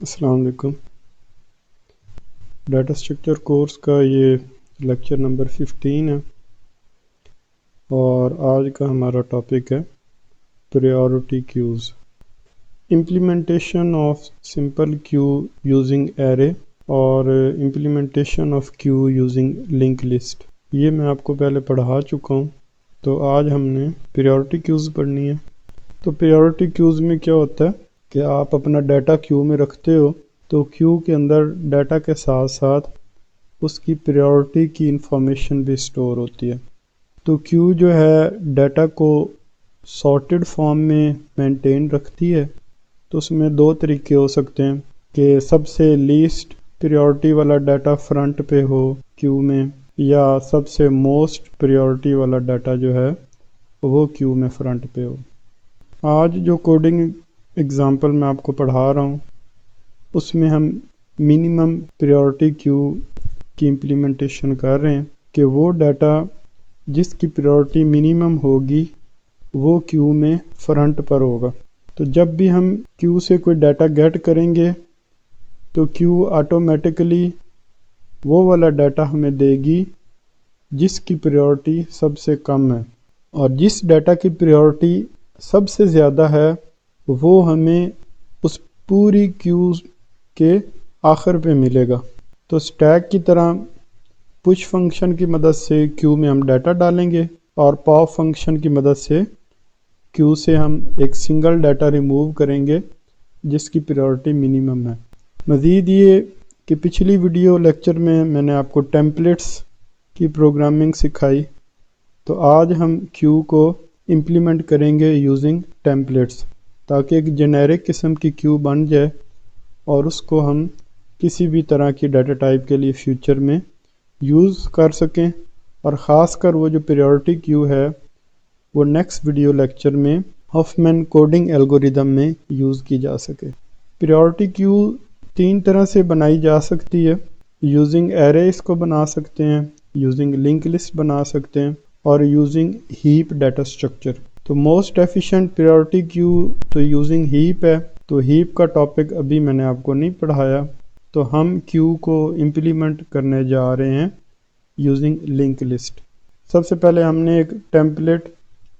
السلام علیکم۔ Data structure course کا یہ لیکچر نمبر 15 ہے اور آج کا ہمارا ٹاپک ہے priority queues, implementation of simple queue using array اور implementation of queue using link list. یہ میں آپ کو پہلے پڑھا چکا ہوں، تو آج ہم نے پریورٹی کیوز پڑھنی ہے۔ تو پریورٹی کیوز میں کیا ہوتا ہے کہ آپ اپنا ڈیٹا کیو میں رکھتے ہو، تو کیو کے اندر ڈیٹا کے ساتھ ساتھ اس کی پریورٹی کی انفارمیشن بھی سٹور ہوتی ہے۔ تو کیو جو ہے ڈیٹا کو سارٹیڈ فارم میں مینٹین رکھتی ہے۔ تو اس میں دو طریقے ہو سکتے ہیں کہ سب سے لیسٹ پریورٹی والا ڈیٹا فرنٹ پہ ہو کیو میں، یا سب سے موسٹ پریورٹی والا ڈیٹا جو ہے وہ کیو میں فرنٹ پہ ہو۔ آج جو کوڈنگ اگزامپل میں آپ کو پڑھا رہا ہوں اس میں ہم منیمم پریورٹی کیو کی امپلیمنٹیشن کر رہے ہیں کہ وہ ڈیٹا جس کی پریورٹی منیمم ہوگی وہ کیو میں فرنٹ پر ہوگا۔ تو جب بھی ہم کیو سے کوئی ڈیٹا گیٹ کریں گے تو کیو آٹومیٹکلی وہ والا ڈیٹا ہمیں دے گی جس کی پریورٹی سب سے کم ہے، اور جس ڈیٹا کی پریورٹی سب سے زیادہ ہے وہ ہمیں اس پوری کیو کے آخر پہ ملے گا۔ تو اسٹیک کی طرح پش فنکشن کی مدد سے کیو میں ہم ڈیٹا ڈالیں گے، اور پاپ فنکشن کی مدد سے کیو سے ہم ایک سنگل ڈیٹا ریموو کریں گے جس کی پریورٹی منیمم ہے۔ مزید یہ کہ پچھلی ویڈیو لیکچر میں نے آپ کو ٹیمپلیٹس کی پروگرامنگ سکھائی، تو آج ہم کیو کو امپلیمنٹ کریں گے یوزنگ ٹیمپلیٹس، تاکہ ایک جنیرک قسم کی کیو بن جائے اور اس کو ہم کسی بھی طرح کی ڈیٹا ٹائپ کے لیے فیوچر میں یوز کر سکیں، اور خاص کر وہ جو پریورٹی کیو ہے وہ نیکسٹ ویڈیو لیکچر میں ہافمین کوڈنگ الگوریدم میں یوز کی جا سکے۔ پریورٹی کیو تین طرح سے بنائی جا سکتی ہے، یوزنگ ایرے اس کو بنا سکتے ہیں، یوزنگ لنک لسٹ بنا سکتے ہیں، اور یوزنگ ہیپ ڈیٹا اسٹرکچر۔ تو موسٹ ایفیشینٹ پریورٹی کیو تو یوزنگ ہیپ ہے، تو ہیپ کا ٹاپک ابھی میں نے آپ کو نہیں پڑھایا، تو ہم کیو کو امپلیمنٹ کرنے جا رہے ہیں یوزنگ لنک لسٹ۔ سب سے پہلے ہم نے ایک ٹیمپلیٹ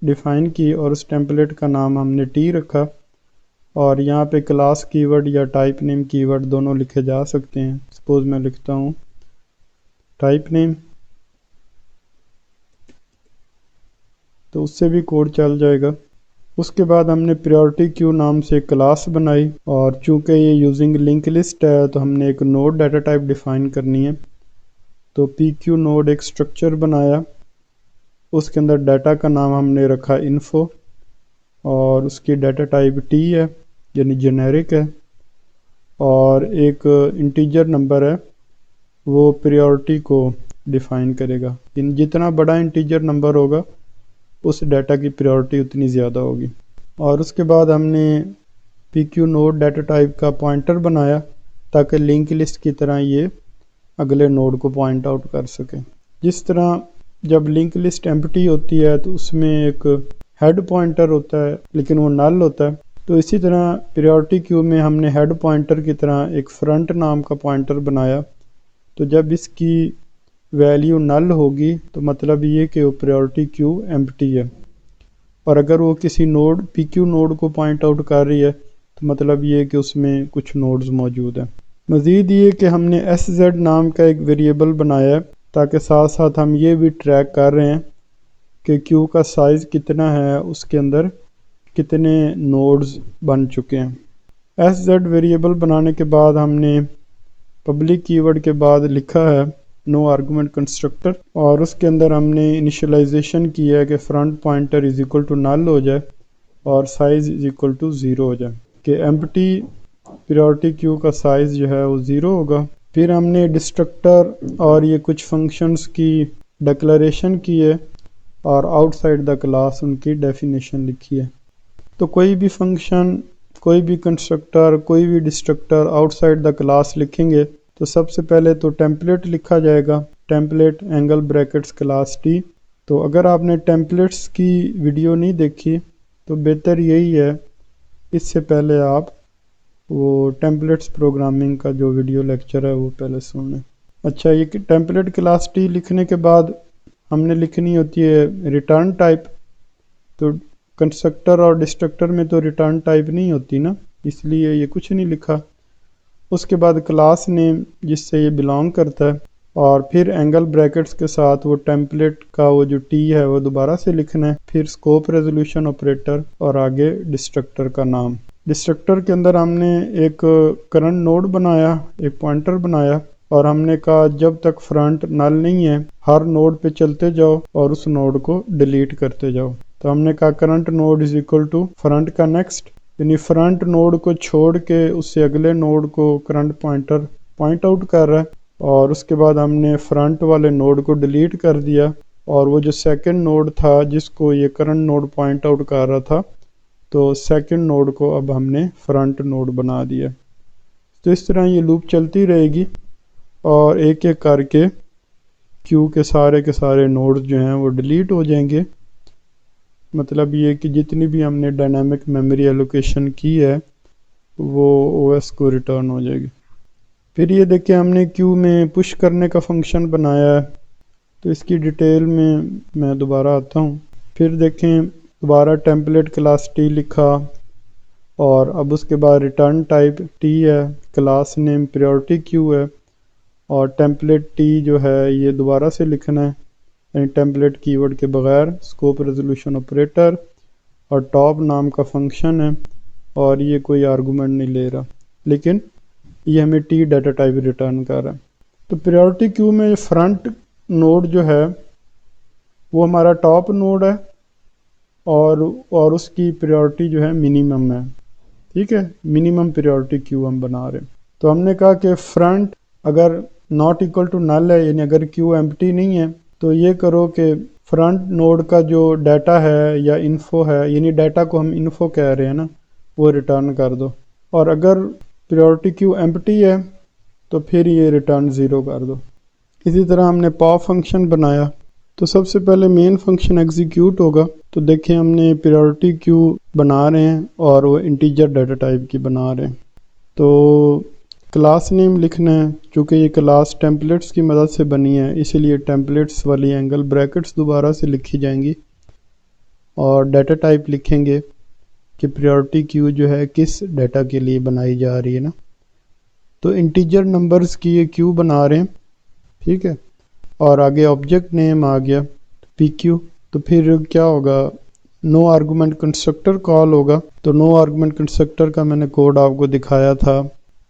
ڈیفائن کی اور اس ٹیمپلیٹ کا نام ہم نے ٹی رکھا، اور یہاں پہ کلاس کی ورڈ یا ٹائپ نیم کی ورڈ دونوں لکھے جا سکتے ہیں۔ سپوز میں لکھتا ہوں ٹائپ نیم، تو اس سے بھی کوڈ چل جائے گا۔ اس کے بعد ہم نے پریورٹی کیو نام سے کلاس بنائی، اور چونکہ یہ یوزنگ لنک لسٹ ہے تو ہم نے ایک نوڈ ڈیٹا ٹائپ ڈیفائن کرنی ہے، تو پی کیو نوڈ ایک اسٹرکچر بنایا، اس کے اندر ڈیٹا کا نام ہم نے رکھا انفو، اور اس کی ڈیٹا ٹائپ ٹی ہے یعنی جنیرک ہے، اور ایک انٹیجر نمبر ہے وہ پریورٹی کو ڈیفائن کرے گا، یعنی جتنا بڑا انٹیجر نمبر ہوگا اس ڈیٹا کی پریورٹی اتنی زیادہ ہوگی۔ اور اس کے بعد ہم نے پی کیو نوڈ ڈیٹا ٹائپ کا پوائنٹر بنایا تاکہ لنک لسٹ کی طرح یہ اگلے نوڈ کو پوائنٹ آؤٹ کر سکے۔ جس طرح جب لنک لسٹ ایمپٹی ہوتی ہے تو اس میں ایک ہیڈ پوائنٹر ہوتا ہے لیکن وہ نل ہوتا ہے، تو اسی طرح پریورٹی کیو میں ہم نے ہیڈ پوائنٹر کی طرح ایک فرنٹ نام کا پوائنٹر بنایا، تو جب اس کی ویلیو نل ہوگی تو مطلب یہ کہ وہ پریورٹی کیو ایمپٹی ہے، اور اگر وہ کسی نوڈ پی کیو نوڈ کو پوائنٹ آؤٹ کر رہی ہے تو مطلب یہ کہ اس میں کچھ نوڈز موجود ہیں۔ مزید یہ کہ ہم نے ایس زیڈ نام کا ایک ویریبل بنایا ہے تاکہ ساتھ ساتھ ہم یہ بھی ٹریک کر رہے ہیں کہ کیو کا سائز کتنا ہے، اس کے اندر کتنے نوڈز بن چکے ہیں۔ ایس زیڈ ویریبل بنانے کے بعد ہم نے پبلک کی ورڈ کے بعد لکھا ہے نو آرگومنٹ کنسٹرکٹر، اور اس کے اندر ہم نے انیشلائزیشن کی ہے کہ front pointer is equal to null ہو جائے اور سائز از اکول ٹو 0 ہو جائے، کہ ایمپٹی پریورٹی کیو کا سائز جو ہے وہ 0 ہوگا۔ پھر ہم نے ڈسٹرکٹر اور یہ کچھ فنکشنز کی ڈکلریشن کی ہے، اور آؤٹ سائڈ دا کلاس ان کی ڈیفینیشن لکھی ہے۔ تو کوئی بھی فنکشن، کوئی بھی کنسٹرکٹر، کوئی بھی distractor out side the class لکھیں گے تو سب سے پہلے تو ٹیمپلیٹ لکھا جائے گا، template angle brackets class T. تو اگر آپ نے ٹیمپلیٹس کی ویڈیو نہیں دیکھی تو بہتر یہی ہے اس سے پہلے آپ وہ ٹیمپلیٹس پروگرامنگ کا جو ویڈیو لیکچر ہے وہ پہلے سن لیں۔ اچھا، یہ ٹیمپلیٹ کلاس ٹی لکھنے کے بعد ہم نے لکھنی ہوتی ہے ریٹرن ٹائپ۔ تو کنسٹرکٹر اور ڈسٹرکٹر میں تو ریٹرن ٹائپ نہیں ہوتی نا، اس لیے یہ کچھ نہیں لکھا۔ اس کے بعد کلاس نیم جس سے یہ بلانگ کرتا ہے، اور پھر اینگل بریکٹس کے ساتھ وہ ٹیمپلیٹ کا وہ جو ٹی ہے وہ دوبارہ سے لکھنا ہے، پھر اسکوپ ریزولوشن آپریٹر اور آگے ڈسٹرکٹر کا نام۔ ڈسٹرکٹر کے اندر ہم نے ایک کرنٹ نوڈ بنایا، ایک پوائنٹر بنایا، اور ہم نے کہا جب تک فرنٹ نل نہیں ہے ہر نوڈ پہ چلتے جاؤ اور اس نوڈ کو ڈیلیٹ کرتے جاؤ۔ تو ہم نے کہا current node is equal to front کا نیکسٹ، یعنی فرنٹ نوڈ کو چھوڑ کے اس سے اگلے نوڈ کو کرنٹ پوائنٹر پوائنٹ آؤٹ کر رہا ہے، اور اس کے بعد ہم نے فرنٹ والے نوڈ کو ڈیلیٹ کر دیا، اور وہ جو سیکنڈ نوڈ تھا جس کو یہ کرنٹ نوڈ پوائنٹ آؤٹ کر رہا تھا، تو سیکنڈ نوڈ کو اب ہم نے فرنٹ نوڈ بنا دیا۔ تو اس طرح یہ لوپ چلتی رہے گی، اور ایک ایک کر کے کیو کے سارے نوڈز جو ہیں وہ ڈیلیٹ ہو جائیں گے۔ مطلب یہ کہ جتنی بھی ہم نے ڈائنامک میموری ایلوکیشن کی ہے وہ او ایس کو ریٹرن ہو جائے گی۔ پھر یہ دیکھیں ہم نے کیو میں پش کرنے کا فنکشن بنایا ہے، تو اس کی ڈیٹیل میں دوبارہ آتا ہوں۔ پھر دیکھیں دوبارہ ٹیمپلیٹ کلاس ٹی لکھا، اور اب اس کے بعد ریٹرن ٹائپ ٹی ہے، کلاس نیم پریورٹی کیو ہے، اور ٹیمپلیٹ ٹی جو ہے یہ دوبارہ سے لکھنا ہے، یعنی ٹیمپلیٹ کی ورڈ کے بغیر، اسکوپ ریزولوشن آپریٹر، اور ٹاپ نام کا فنکشن ہے، اور یہ کوئی آرگومنٹ نہیں لے رہا، لیکن یہ ہمیں ٹی ڈیٹا ٹائپ ریٹرن کر رہا ہے۔ تو پریورٹی کیو میں فرنٹ نوڈ جو ہے وہ ہمارا ٹاپ نوڈ ہے، اور اس کی پریورٹی جو ہے منیمم ہے، ٹھیک ہے، منیمم پریورٹی کیو ہم بنا رہے ہیں۔ تو ہم نے کہا کہ فرنٹ اگر ناٹ ایکول ٹو نل ہے، یعنی اگر کیو ایمپٹی نہیں ہے، تو یہ کرو کہ فرنٹ نوڈ کا جو ڈیٹا ہے یا انفو ہے، یعنی ڈیٹا کو ہم انفو کہہ رہے ہیں نا، وہ ریٹرن کر دو، اور اگر پریورٹی کیو ایمپٹی ہے تو پھر یہ ریٹرن 0 کر دو۔ اسی طرح ہم نے پاپ فنکشن بنایا، تو سب سے پہلے مین فنکشن ایگزیکیوٹ ہوگا۔ تو دیکھیں ہم نے پریورٹی کیو بنا رہے ہیں اور وہ انٹیجر ڈیٹا ٹائپ کی بنا رہے ہیں، تو کلاس نیم لکھنا ہے، چونکہ یہ کلاس ٹیمپلیٹس کی مدد سے بنی ہے اسی لیے ٹیمپلیٹس والی اینگل بریکٹس دوبارہ سے لکھی جائیں گی، اور ڈیٹا ٹائپ لکھیں گے کہ پریورٹی کیو جو ہے کس ڈیٹا کے لیے بنائی جا رہی ہے نا۔ تو انٹیجر نمبرز کی یہ کیو بنا رہے ہیں، ٹھیک ہے، اور آگے آبجیکٹ نیم آ گیا پی کیو۔ تو پھر کیا ہوگا، نو آرگومنٹ کنسٹرکٹر کال ہوگا۔ تو نو آرگومنٹ کنسٹرکٹر کا میں نے کوڈ آپ کو دکھایا تھا،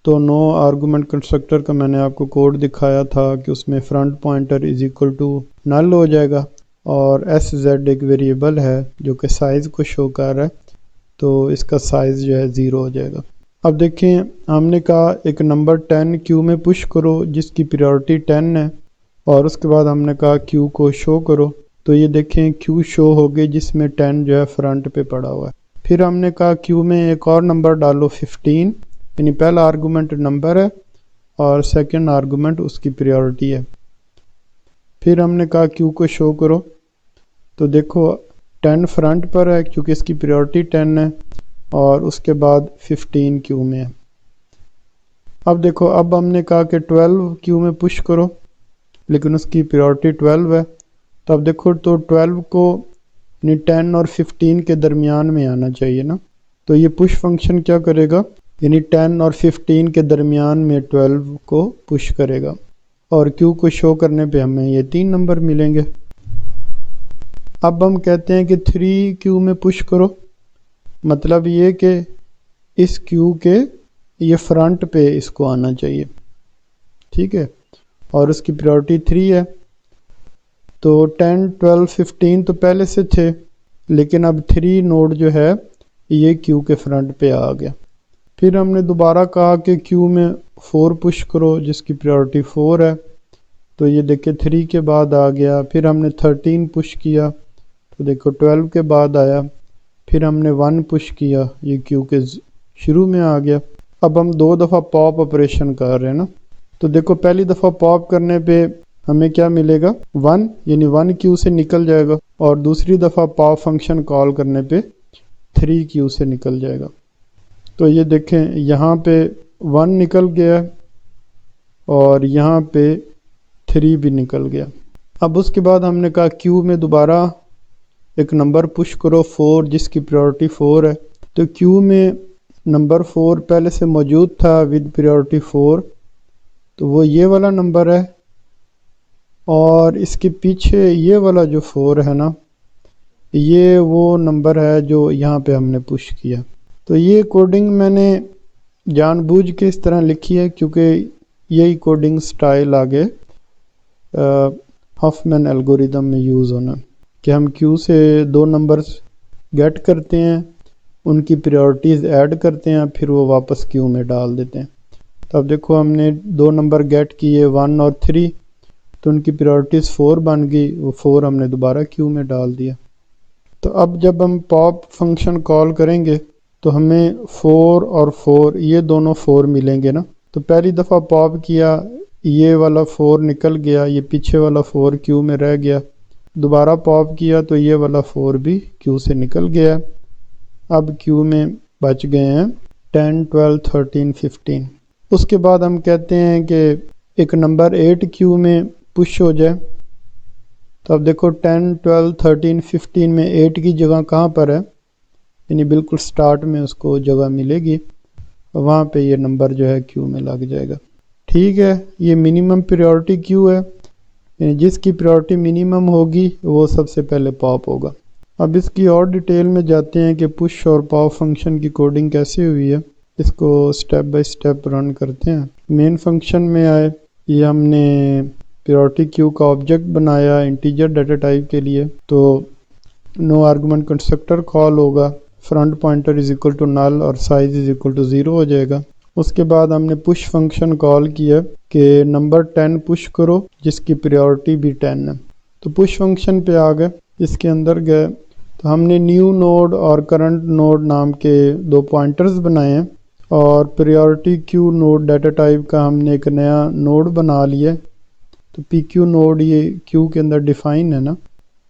تو نو آرگومنٹ کنسٹرکٹر کا میں نے آپ کو کوڈ دکھایا تھا کہ اس میں front pointer is equal to null ہو جائے گا، اور ایس زیڈ ایک ویریبل ہے جو کہ سائز کو شو کر رہا ہے، تو اس کا سائز جو ہے 0 ہو جائے گا۔ اب دیکھیں ہم نے کہا ایک نمبر 10 کیو میں پش کرو جس کی پریورٹی 10 ہے، اور اس کے بعد ہم نے کہا کیو کو شو کرو، تو یہ دیکھیں کیو شو ہو گئی جس میں 10 جو ہے فرنٹ پہ پڑا ہوا ہے۔ پھر ہم نے کہا کیو میں ایک اور نمبر ڈالو 15، یعنی پہلا آرگومنٹ نمبر ہے اور سیکنڈ آرگومنٹ اس کی پریورٹی ہے۔ پھر ہم نے کہا کیو کو شو کرو، تو دیکھو 10 فرنٹ پر ہے کیونکہ اس کی پریورٹی 10 ہے، اور اس کے بعد 15 کیو میں ہے۔ اب دیکھو اب ہم نے کہا کہ 12 کیو میں پش کرو، لیکن اس کی پریورٹی 12 ہے، تو اب دیکھو تو 12 کو یعنی 10 اور 15 کے درمیان میں آنا چاہیے نا، تو یہ پش فنکشن کیا کرے گا، یعنی 10 اور 15 کے درمیان میں 12 کو پش کرے گا، اور کیو کو شو کرنے پہ ہمیں یہ 3 نمبر ملیں گے۔ اب ہم کہتے ہیں کہ 3 کیو میں پش کرو، مطلب یہ کہ اس کیو کے یہ فرنٹ پہ اس کو آنا چاہیے، ٹھیک ہے، اور اس کی پریورٹی 3 ہے۔ تو 10 12 15 تو پہلے سے تھے، لیکن اب 3 نوڈ جو ہے یہ کیو کے فرنٹ پہ آ گیا۔ پھر ہم نے دوبارہ کہا کہ کیو میں 4 پش کرو جس کی پریورٹی 4 ہے، تو یہ دیکھیں 3 کے بعد آ گیا۔ پھر ہم نے 13 پش کیا، تو دیکھو 12 کے بعد آیا۔ پھر ہم نے 1 پش کیا، یہ کیو کے شروع میں آ گیا۔ اب ہم 2 دفعہ پاپ آپریشن کر رہے ہیں نا، تو دیکھو پہلی دفعہ پاپ کرنے پہ ہمیں کیا ملے گا، 1، یعنی 1 کیو سے نکل جائے گا، اور دوسری دفعہ پاپ فنکشن کال کرنے پہ 3 کیو سے نکل جائے گا۔ تو یہ دیکھیں یہاں پہ 1 نکل گیا اور یہاں پہ 3 بھی نکل گیا۔ اب اس کے بعد ہم نے کہا کیو میں دوبارہ ایک نمبر پش کرو 4 جس کی پریورٹی 4 ہے، تو کیو میں نمبر 4 پہلے سے موجود تھا ود پریورٹی 4، تو وہ یہ والا نمبر ہے، اور اس کے پیچھے یہ والا جو 4 ہے نا، یہ وہ نمبر ہے جو یہاں پہ ہم نے پش کیا۔ تو یہ کوڈنگ میں نے جان بوجھ کے اس طرح لکھی ہے کیونکہ یہی کوڈنگ سٹائل آگے ہفمین الگوریدم میں یوز ہونا، کہ ہم کیو سے 2 نمبرز گیٹ کرتے ہیں، ان کی پریورٹیز ایڈ کرتے ہیں، پھر وہ واپس کیو میں ڈال دیتے ہیں۔ تو اب دیکھو ہم نے 2 نمبر گیٹ کیے 1 اور 3، تو ان کی پریورٹیز 4 بن گئی، وہ 4 ہم نے دوبارہ کیو میں ڈال دیا۔ تو اب جب ہم پاپ فنکشن کال کریں گے تو ہمیں 4 اور 4 یہ دونوں 4 ملیں گے نا، تو پہلی دفعہ پاپ کیا یہ والا 4 نکل گیا، یہ پیچھے والا 4 کیو میں رہ گیا، دوبارہ پاپ کیا تو یہ والا 4 بھی کیو سے نکل گیا۔ اب کیو میں بچ گئے ہیں 10 12 13 15۔ اس کے بعد ہم کہتے ہیں کہ ایک نمبر 8 کیو میں پش ہو جائے، تو اب دیکھو 10 12 13 15 میں 8 کی جگہ کہاں پر ہے، یعنی بالکل سٹارٹ میں اس کو جگہ ملے گی، وہاں پہ یہ نمبر جو ہے کیو میں لگ جائے گا۔ ٹھیک ہے، یہ منیمم پریورٹی کیو ہے، یعنی جس کی پریورٹی منیمم ہوگی وہ سب سے پہلے پاپ ہوگا۔ اب اس کی اور ڈیٹیل میں جاتے ہیں کہ پش اور پاپ فنکشن کی کوڈنگ کیسے ہوئی ہے، اس کو سٹیپ بائی سٹیپ رن کرتے ہیں۔ مین فنکشن میں آئے، یہ ہم نے پریورٹی کیو کا آبجیکٹ بنایا انٹیجر ڈیٹا ٹائپ کے لیے، تو نو آرگومنٹ کنسٹرکٹر کال ہوگا، front pointer is equal to null اور سائز از اکول ٹو 0 ہو جائے گا۔ اس کے بعد ہم نے پش فنکشن کال کیا کہ نمبر 10 پش کرو جس کی پریورٹی بھی 10 ہے، تو پش فنکشن پہ آ گئے، اس کے اندر گئے تو ہم نے نیو نوڈ اور کرنٹ نوڈ نام کے 2 پوائنٹرز بنائے ہیں، اور پریورٹی کیو نوڈ ڈیٹا ٹائپ کا ہم نے ایک نیا نوڈ بنا لیا، تو پی کیو نوڈ یہ کیو کے اندر ڈیفائن ہے نا،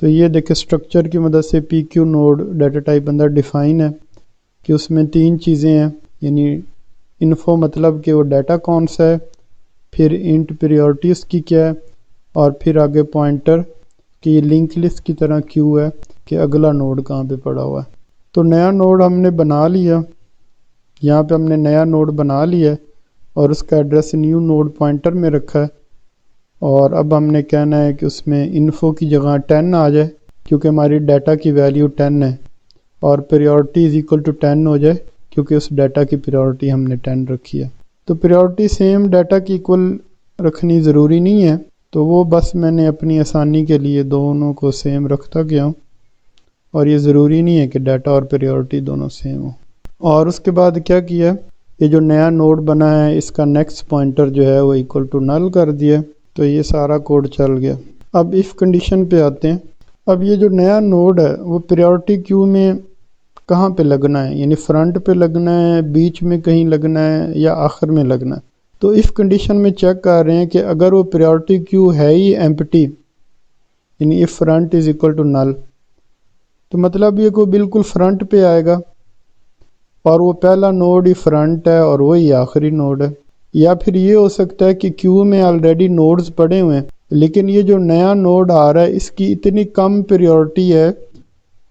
تو یہ دیکھیں اسٹرکچر کی مدد سے پی کیو نوڈ ڈیٹا ٹائپ اندر ڈیفائن ہے کہ اس میں 3 چیزیں ہیں، یعنی انفو مطلب کہ وہ ڈیٹا کون سا ہے، پھر انٹ پریورٹی اس کی کیا ہے، اور پھر آگے پوائنٹر کہ یہ لنک لسٹ کی طرح کیو ہے کہ اگلا نوڈ کہاں پہ پڑا ہوا ہے۔ تو نیا نوڈ ہم نے بنا لیا، یہاں پہ ہم نے نیا نوڈ بنا لیا اور اس کا ایڈریس نیو نوڈ پوائنٹر میں رکھا ہے، اور اب ہم نے کہنا ہے کہ اس میں انفو کی جگہ 10 آ جائے کیونکہ ہماری ڈیٹا کی ویلیو 10 ہے، اور پریورٹی از اکول ٹو 10 ہو جائے کیونکہ اس ڈیٹا کی پریورٹی ہم نے 10 رکھی ہے۔ تو پریورٹی سیم ڈیٹا کی ایکول رکھنی ضروری نہیں ہے، تو وہ بس میں نے اپنی آسانی کے لیے دونوں کو سیم رکھتا گیا ہوں، اور یہ ضروری نہیں ہے کہ ڈیٹا اور پریورٹی دونوں سیم ہوں۔ اور اس کے بعد کیا کیا، یہ جو نیا نوڈ بنا ہے اس کا نیکسٹ پوائنٹر جو ہے وہ ایکول ٹو نل کر دیا، تو یہ سارا کوڈ چل گیا۔ اب ایف کنڈیشن پہ آتے ہیں۔ اب یہ جو نیا نوڈ ہے وہ پریورٹی کیو میں کہاں پہ لگنا ہے، یعنی فرنٹ پہ لگنا ہے، بیچ میں کہیں لگنا ہے، یا آخر میں لگنا ہے۔ تو ایف کنڈیشن میں چیک کر رہے ہیں کہ اگر وہ پریورٹی کیو ہے ہی ایمپٹی، یعنی if front is equal to null, تو مطلب یہ کو بالکل فرنٹ پہ آئے گا، اور وہ پہلا نوڈ ہی فرنٹ ہے اور وہی آخری نوڈ ہے۔ یا پھر یہ ہو سکتا ہے کہ کیو میں آلریڈی نوڈز پڑے ہوئے ہیں، لیکن یہ جو نیا نوڈ آ رہا ہے اس کی اتنی کم پریورٹی ہے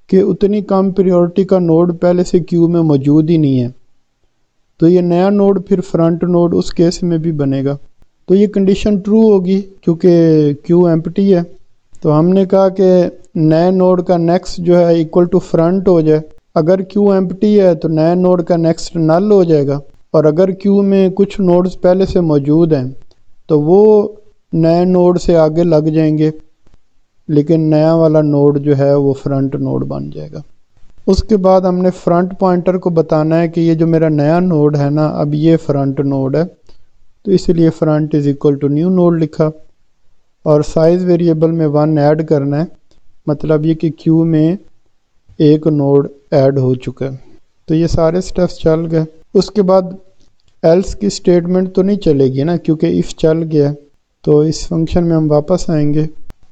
کہ اتنی کم پریورٹی کا نوڈ پہلے سے کیو میں موجود ہی نہیں ہے، تو یہ نیا نوڈ پھر فرنٹ نوڈ اس کیس میں بھی بنے گا۔ تو یہ کنڈیشن ٹرو ہوگی کیونکہ کیو ایمپٹی ہے، تو ہم نے کہا کہ نئے نوڈ کا نیکسٹ جو ہے ایکول ٹو فرنٹ ہو جائے۔ اگر کیو ایمپٹی ہے تو نئے نوڈ کا نیکسٹ نل ہو جائے گا، اور اگر کیو میں کچھ نوڈز پہلے سے موجود ہیں تو وہ نئے نوڈ سے آگے لگ جائیں گے، لیکن نیا والا نوڈ جو ہے وہ فرنٹ نوڈ بن جائے گا۔ اس کے بعد ہم نے فرنٹ پوائنٹر کو بتانا ہے کہ یہ جو میرا نیا نوڈ ہے نا، اب یہ فرنٹ نوڈ ہے، تو اس لیے front is equal to new node لکھا، اور سائز ویریبل میں 1 ایڈ کرنا ہے، مطلب یہ کہ کیو میں ایک نوڈ ایڈ ہو چکا ہے۔ تو یہ سارے سٹیپس چل گئے۔ اس کے بعد ایلس کی سٹیٹمنٹ تو نہیں چلے گی نا کیونکہ ایف چل گیا، تو اس فنکشن میں ہم واپس آئیں گے۔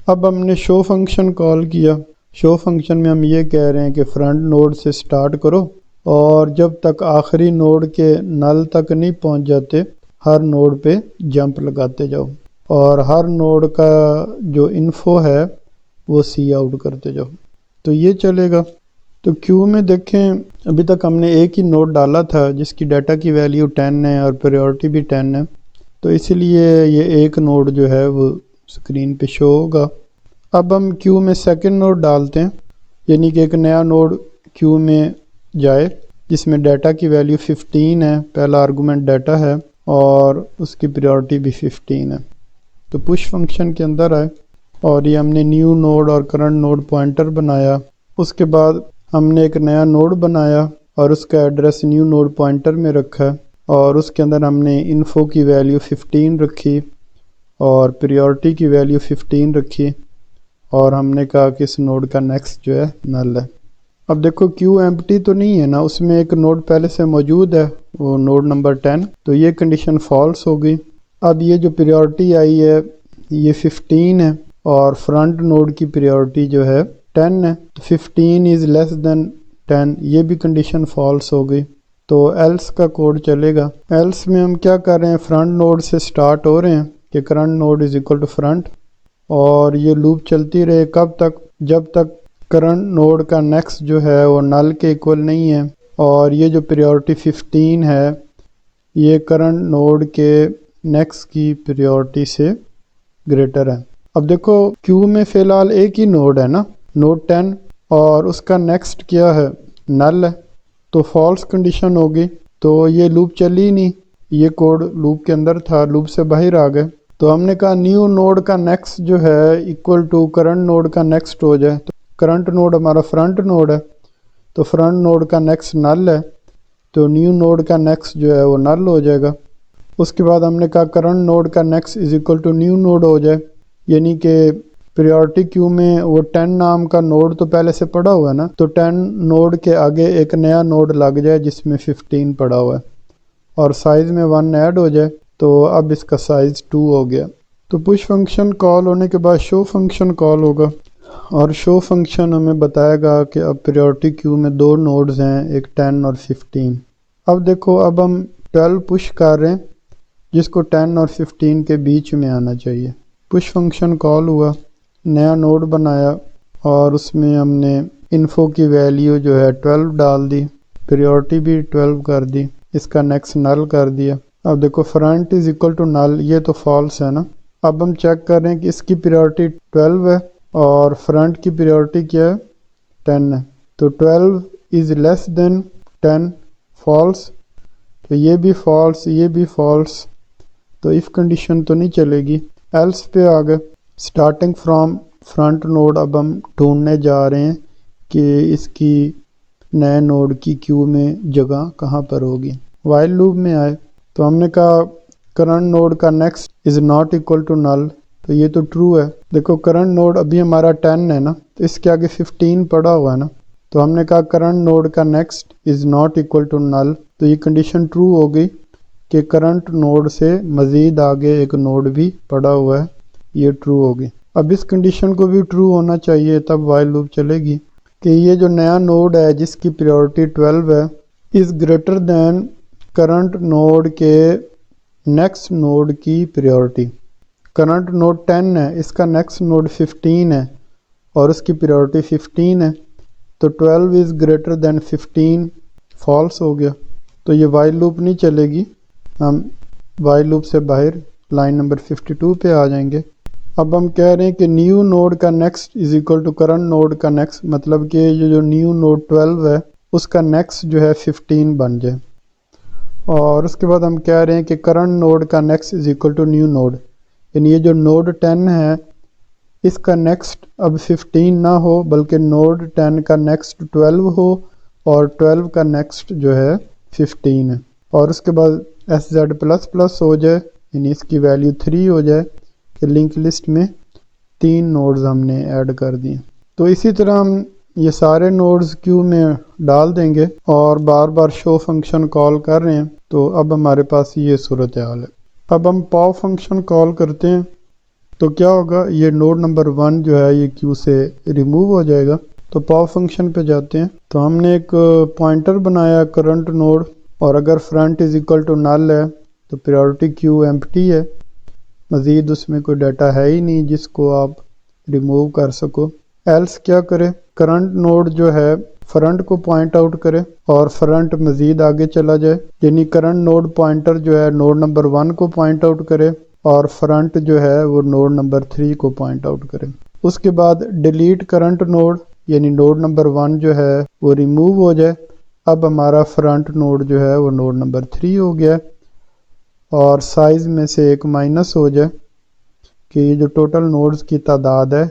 اب ہم نے شو فنکشن کال کیا۔ شو فنکشن میں ہم یہ کہہ رہے ہیں کہ فرنٹ نوڈ سے سٹارٹ کرو اور جب تک آخری نوڈ کے نل تک نہیں پہنچ جاتے ہر نوڈ پہ جمپ لگاتے جاؤ، اور ہر نوڈ کا جو انفو ہے وہ سی آؤٹ کرتے جاؤ، تو یہ چلے گا۔ تو کیو میں دیکھیں ابھی تک ہم نے ایک ہی نوڈ ڈالا تھا جس کی ڈیٹا کی ویلیو 10 ہے اور پریورٹی بھی 10 ہے، تو اس لیے یہ ایک نوڈ جو ہے وہ اسکرین پہ شو ہوگا۔ اب ہم کیو میں سیکنڈ نوڈ ڈالتے ہیں، یعنی کہ ایک نیا نوڈ کیو میں جائے جس میں ڈیٹا کی ویلیو 15 ہے، پہلا آرگومنٹ ڈیٹا ہے اور اس کی پریورٹی بھی 15 ہے۔ تو پش فنکشن کے اندر آئے اور یہ ہم نے نیو نوڈ اور کرنٹ نوڈ پوائنٹر بنایا، اس کے بعد ہم نے ایک نیا نوڈ بنایا اور اس کا ایڈریس نیو نوڈ پوائنٹر میں رکھا، اور اس کے اندر ہم نے انفو کی ویلیو 15 رکھی اور پریورٹی کی ویلیو 15 رکھی، اور ہم نے کہا کہ اس نوڈ کا نیکسٹ جو ہے نل ہے۔ اب دیکھو کیو ایمپٹی تو نہیں ہے نا، اس میں ایک نوڈ پہلے سے موجود ہے، وہ نوڈ نمبر 10، تو یہ کنڈیشن فالس ہو گئی۔ اب یہ جو پریورٹی آئی ہے یہ 15 ہے اور فرنٹ نوڈ کی پریورٹی جو ہے 10 ہے، تو 15 از لیس دین 10، یہ بھی کنڈیشن فالس ہو گئی۔ تو ایلس کا کوڈ چلے گا۔ ایلس میں ہم کیا کر رہے ہیں، فرنٹ نوڈ سے سٹارٹ ہو رہے ہیں کہ current node is equal to front, اور یہ لوپ چلتی رہے کب تک، جب تک کرنٹ نوڈ کا نیکسٹ جو ہے وہ نل کے ایکول نہیں ہے، اور یہ جو پریورٹی 15 ہے یہ کرنٹ نوڈ کے نیکسٹ کی پریورٹی سے گریٹر ہے۔ اب دیکھو کیو میں فی الحال ایک ہی نوڈ ہے نا، نوڈ 10، اور اس کا نیکسٹ کیا ہے، نل ہے، تو فالس کنڈیشن ہوگی، تو یہ لوپ چلی نہیں، یہ کوڈ لوپ کے اندر تھا، لوپ سے باہر آ گئے، تو ہم نے کہا نیو نوڈ کا نیکسٹ جو ہے ایکول ٹو کرنٹ نوڈ کا نیکسٹ ہو جائے، تو کرنٹ نوڈ ہمارا فرنٹ نوڈ ہے، تو فرنٹ نوڈ کا نیکسٹ نل ہے، تو نیو نوڈ کا نیکسٹ جو ہے وہ نل ہو جائے گا۔ اس کے بعد ہم نے کہا کرنٹ نوڈ کا next is equal to new node ہو جائے، یعنی کہ پریورٹی کیو میں وہ 10 نام کا نوڈ تو پہلے سے پڑا ہوا ہے نا، تو 10 نوڈ کے آگے ایک نیا نوڈ لگ جائے جس میں 15 پڑا ہوا ہے، اور سائز میں 1 ایڈ ہو جائے، تو اب اس کا سائز 2 ہو گیا۔ تو پش فنکشن کال ہونے کے بعد شو فنکشن کال ہوگا، اور شو فنکشن ہمیں بتائے گا کہ اب پریورٹی کیو میں 2 نوڈز ہیں، ایک 10 اور 15۔ اب دیکھو اب ہم 12 پش کر رہے ہیں جس کو 10 اور 15 کے بیچ میں آنا چاہیے۔ پش فنکشن کال ہوا، نیا نوڈ بنایا اور اس میں ہم نے انفو کی ویلیو جو ہے 12 ڈال دی، پریورٹی بھی 12 کر دی، اس کا نیکسٹ نل کر دیا۔ اب دیکھو front is equal to null, یہ تو فالس ہے نا، اب ہم چیک کر رہے ہیں کہ اس کی پریورٹی 12 ہے اور فرنٹ کی پریورٹی کیا ہے، 10 ہے، تو 12 از لیس دین 10، فالس، تو یہ بھی فالس، یہ بھی فالس، تو if کنڈیشن تو نہیں چلے گی۔ ایلس پہ آ گئے، اسٹارٹنگ فرام فرنٹ نوڈ، اب ہم ڈھونڈنے جا رہے ہیں کہ اس کی نئے نوڈ کی کیو میں جگہ کہاں پر ہوگی۔ وائل لوپ میں آئے تو ہم نے کہا کرنٹ نوڈ کا next is not equal to null, تو یہ تو ٹرو ہے۔ دیکھو کرنٹ نوڈ ابھی ہمارا 10 ہے نا، تو اس کے آگے 15 پڑا ہوا ہے نا، تو ہم نے کہا کرنٹ نوڈ کا next is not equal to null, تو یہ کنڈیشن ٹرو ہو گئی کہ کرنٹ نوڈ سے مزید آگے ایک نوڈ بھی پڑا ہوا ہے، یہ ٹرو ہوگی۔ اب اس کنڈیشن کو بھی ٹرو ہونا چاہیے تب وائل لوپ چلے گی کہ یہ جو نیا نوڈ ہے جس کی پریورٹی 12 ہے is greater than current node کے نیکسٹ نوڈ کی پریورٹی۔ کرنٹ نوڈ 10 ہے، اس کا نیکسٹ نوڈ 15 ہے اور اس کی پریورٹی 15 ہے، تو 12 از گریٹر دین 15، فالس ہو گیا، تو یہ وائل لوپ نہیں چلے گی، ہم وائل لوپ سے باہر لائن نمبر 52 پہ آ جائیں گے۔ اب ہم کہہ رہے ہیں کہ نیو نوڈ کا next is equal to current node کا نیکسٹ، مطلب کہ یہ جو نیو نوڈ 12 ہے اس کا نیکسٹ جو ہے 15 بن جائے، اور اس کے بعد ہم کہہ رہے ہیں کہ کرنٹ نوڈ کا next is equal to new node, یعنی یہ جو نوڈ 10 ہے اس کا نیکسٹ اب 15 نہ ہو بلکہ نوڈ 10 کا نیکسٹ 12 ہو اور 12 کا نیکسٹ جو ہے 15 ہے، اور اس کے بعد SZ++ ہو جائے، یعنی اس کی ویلیو 3 ہو جائے کہ لنک لسٹ میں 3 نوڈز ہم نے ایڈ کر دیے۔ تو اسی طرح ہم یہ سارے نوڈز کیو میں ڈال دیں گے اور بار بار شو فنکشن کال کر رہے ہیں، تو اب ہمارے پاس یہ صورتحال ہے۔ اب ہم پاو فنکشن کال کرتے ہیں تو کیا ہوگا، یہ نوڈ نمبر 1 جو ہے یہ کیو سے ریموو ہو جائے گا، تو پاپ فنکشن پہ جاتے ہیں، تو ہم نے ایک پوائنٹر بنایا کرنٹ نوڈ، اور اگر front is equal to null ہے تو پریورٹی کیو ایمپٹی ہے، مزید اس میں کوئی ڈیٹا ہے ہی نہیں جس کو آپ ریموو کر سکو۔ ایلس کیا کرے، کرنٹ نوڈ جو ہے فرنٹ کو پوائنٹ آؤٹ کرے اور فرنٹ مزید آگے چلا جائے، یعنی کرنٹ نوڈ پوائنٹر جو ہے نوڈ نمبر 1 کو پوائنٹ آؤٹ کرے اور فرنٹ جو ہے وہ نوڈ نمبر 3 کو پوائنٹ آؤٹ کرے۔ اس کے بعد ڈیلیٹ کرنٹ نوڈ، یعنی نوڈ نمبر 1 جو ہے وہ ریموو ہو جائے۔ اب ہمارا فرنٹ نوڈ جو ہے وہ نوڈ نمبر 3 ہو گیا، اور سائز میں سے ایک مائنس ہو جائے کہ یہ جو ٹوٹل نوڈز کی تعداد ہے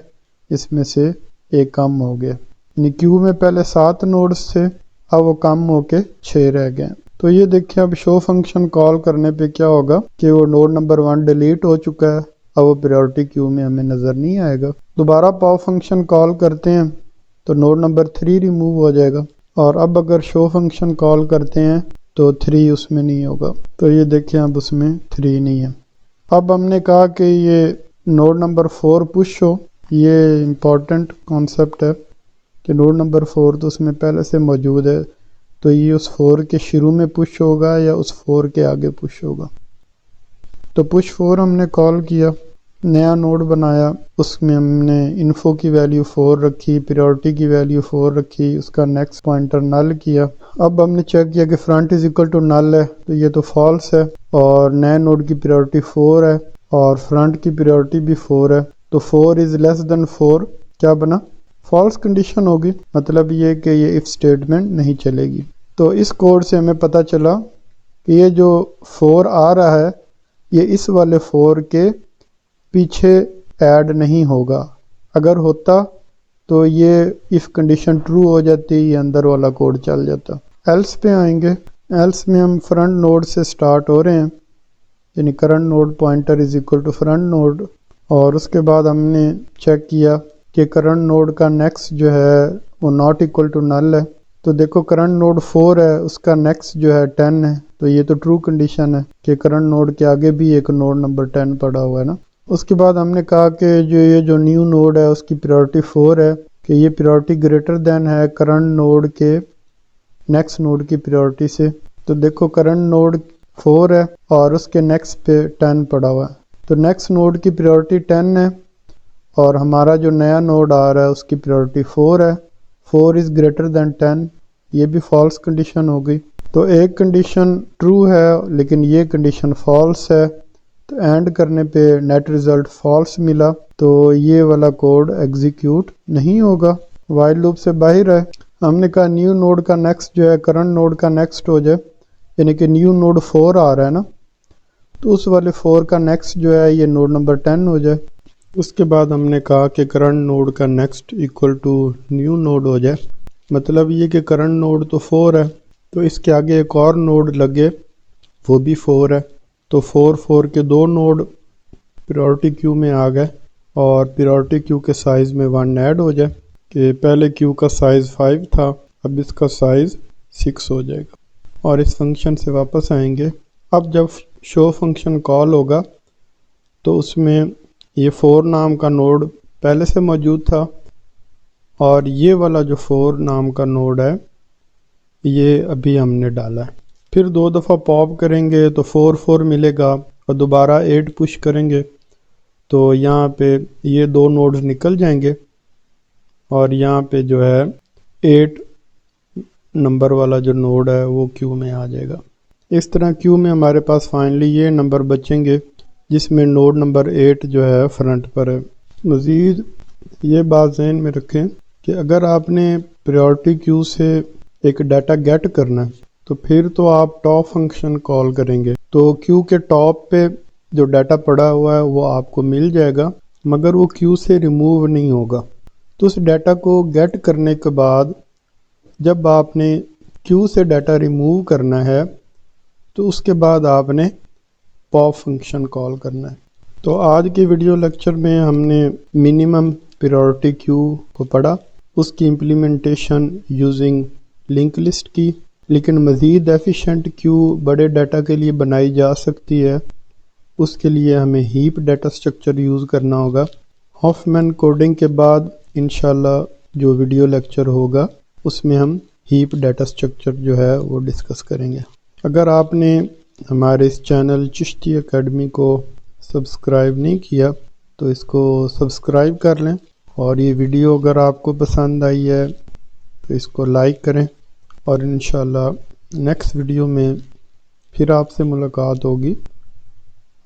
اس میں سے ایک کم ہو گیا، یعنی کیو میں پہلے 7 نوڈز تھے، اب وہ کم ہو کے 6 رہ گئے۔ تو یہ دیکھیں اب شو فنکشن کال کرنے پہ کیا ہوگا کہ وہ نوڈ نمبر 1 ڈیلیٹ ہو چکا ہے، اب وہ پریورٹی کیو میں ہمیں نظر نہیں آئے گا۔ دوبارہ پاپ فنکشن کال کرتے ہیں تو نوڈ نمبر 3 ریموو ہو جائے گا، اور اب اگر شو فنکشن کال کرتے ہیں تو 3 اس میں نہیں ہوگا، تو یہ دیکھیں اب اس میں 3 نہیں ہے۔ اب ہم نے کہا کہ یہ نوڈ نمبر 4 پش ہو، یہ امپورٹنٹ کانسیپٹ ہے کہ نوڈ نمبر 4 تو اس میں پہلے سے موجود ہے، تو یہ اس 4 کے شروع میں پش ہوگا یا اس 4 کے آگے پش ہوگا۔ تو پش 4 ہم نے کال کیا، نیا نوڈ بنایا، اس میں ہم نے انفو کی ویلیو 4 رکھی، پریورٹی کی ویلیو 4 رکھی، اس کا نیکسٹ پوائنٹر نل کیا۔ اب ہم نے چیک کیا کہ front is equal to null ہے، تو یہ تو فالس ہے، اور نئے نوڈ کی پریورٹی 4 ہے اور فرنٹ کی پریورٹی بھی 4 ہے، تو 4 از لیس دین 4 کیا بنا؟ فالس کنڈیشن ہوگی، مطلب یہ کہ یہ اف اسٹیٹمنٹ نہیں چلے گی۔ تو اس کوڈ سے ہمیں پتہ چلا کہ یہ جو 4 آ رہا ہے یہ اس والے 4 کے پیچھے ایڈ نہیں ہوگا، اگر ہوتا تو یہ if کنڈیشن ٹرو ہو جاتی، یہ اندر والا کوڈ چل جاتا۔ ایلس پہ آئیں گے، ایلس میں ہم فرنٹ نوڈ سے سٹارٹ ہو رہے ہیں، یعنی current node pointer is equal to front node, اور اس کے بعد ہم نے چیک کیا کہ کرنٹ نوڈ کا نیکسٹ جو ہے وہ ناٹ اکول ٹو نل ہے، تو دیکھو کرنٹ نوڈ 4 ہے، اس کا نیکسٹ جو ہے 10 ہے، تو یہ تو ٹرو کنڈیشن ہے کہ کرنٹ نوڈ کے آگے بھی ایک نوڈ نمبر 10 پڑا ہوا ہے نا۔ اس کے بعد ہم نے کہا کہ یہ جو نیو نوڈ ہے اس کی پریورٹی 4 ہے، کہ یہ پریورٹی گریٹر دین ہے کرنٹ نوڈ کے نیکسٹ نوڈ کی پریورٹی سے، تو دیکھو کرنٹ نوڈ 4 ہے اور اس کے نیکسٹ پہ 10 پڑا ہوا ہے، تو نیکسٹ نوڈ کی پریورٹی 10 ہے، اور ہمارا جو نیا نوڈ آ رہا ہے اس کی پریورٹی 4 ہے، 4 از گریٹر دین 10، یہ بھی فالس کنڈیشن ہو گئی۔ تو ایک کنڈیشن ٹرو ہے لیکن یہ کنڈیشن فالس ہے، تو اینڈ کرنے پہ نیٹ ریزلٹ فالس ملا، تو یہ والا کوڈ ایگزیکیوٹ نہیں ہوگا، وائل لوپ سے باہر ہے۔ ہم نے کہا نیو نوڈ کا نیکسٹ جو ہے کرنٹ نوڈ کا نیکسٹ ہو جائے، یعنی کہ نیو نوڈ 4 آ رہا ہے نا، تو اس والے 4 کا نیکسٹ جو ہے یہ نوڈ نمبر 10 ہو جائے۔ اس کے بعد ہم نے کہا کہ کرنٹ نوڈ کا next equal to new node ہو جائے، مطلب یہ کہ کرنٹ نوڈ تو 4 ہے، تو اس کے آگے ایک اور نوڈ لگے وہ بھی 4 ہے، تو 4 کے 2 نوڈ پریورٹی کیو میں آ گئے، اور پریورٹی کیو کے سائز میں 1 ایڈ ہو جائے، کہ پہلے کیو کا سائز 5 تھا، اب اس کا سائز 6 ہو جائے گا، اور اس فنکشن سے واپس آئیں گے۔ اب جب شو فنکشن کال ہوگا تو اس میں یہ 4 نام کا نوڈ پہلے سے موجود تھا، اور یہ والا جو 4 نام کا نوڈ ہے یہ ابھی ہم نے ڈالا ہے۔ پھر 2 دفعہ پاپ کریں گے تو 4 ملے گا، اور دوبارہ 8 پش کریں گے تو یہاں پہ یہ 2 نوڈز نکل جائیں گے، اور یہاں پہ جو ہے 8 نمبر والا جو نوڈ ہے وہ کیو میں آ جائے گا۔ اس طرح کیو میں ہمارے پاس فائنلی یہ نمبر بچیں گے جس میں نوڈ نمبر 8 جو ہے فرنٹ پر ہے۔ مزید یہ بات ذہن میں رکھیں کہ اگر آپ نے پریورٹی کیو سے ایک ڈیٹا گیٹ کرنا ہے تو پھر تو آپ ٹاپ فنکشن کال کریں گے، تو کیو کے ٹاپ پہ جو ڈیٹا پڑا ہوا ہے وہ آپ کو مل جائے گا، مگر وہ کیو سے ریموو نہیں ہوگا۔ تو اس ڈیٹا کو گیٹ کرنے کے بعد جب آپ نے کیو سے ڈیٹا ریموو کرنا ہے تو اس کے بعد آپ نے پاپ فنکشن کال کرنا ہے۔ تو آج کی ویڈیو لیکچر میں ہم نے منیمم پریورٹی کیو کو پڑھا، اس کی امپلیمنٹیشن یوزنگ لنک لسٹ کی، لیکن مزید ایفیشینٹ کیو بڑے ڈیٹا کے لیے بنائی جا سکتی ہے، اس کے لیے ہمیں ہیپ ڈیٹا اسٹرکچر یوز کرنا ہوگا۔ ہافمین کوڈنگ کے بعد انشاءاللہ جو ویڈیو لیکچر ہوگا اس میں ہم ہیپ ڈیٹا اسٹرکچر جو ہے وہ ڈسکس کریں گے۔ اگر آپ نے ہمارے اس چینل چشتی اکیڈمی کو سبسکرائب نہیں کیا تو اس کو سبسکرائب کر لیں، اور یہ ویڈیو اگر آپ کو پسند آئی ہے تو اس کو لائک کریں، اور انشاءاللہ نیکسٹ ویڈیو میں پھر آپ سے ملاقات ہوگی،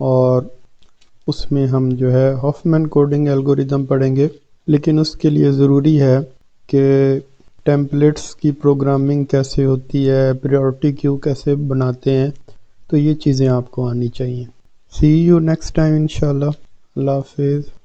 اور اس میں ہم جو ہے ہافمین کوڈنگ الگوریدم پڑھیں گے۔ لیکن اس کے لیے ضروری ہے کہ ٹیمپلیٹس کی پروگرامنگ کیسے ہوتی ہے، پریورٹی کیو کیسے بناتے ہیں، تو یہ چیزیں آپ کو آنی چاہیے۔ سی یو نیکسٹ ٹائم انشاءاللہ۔ اللہ حافظ۔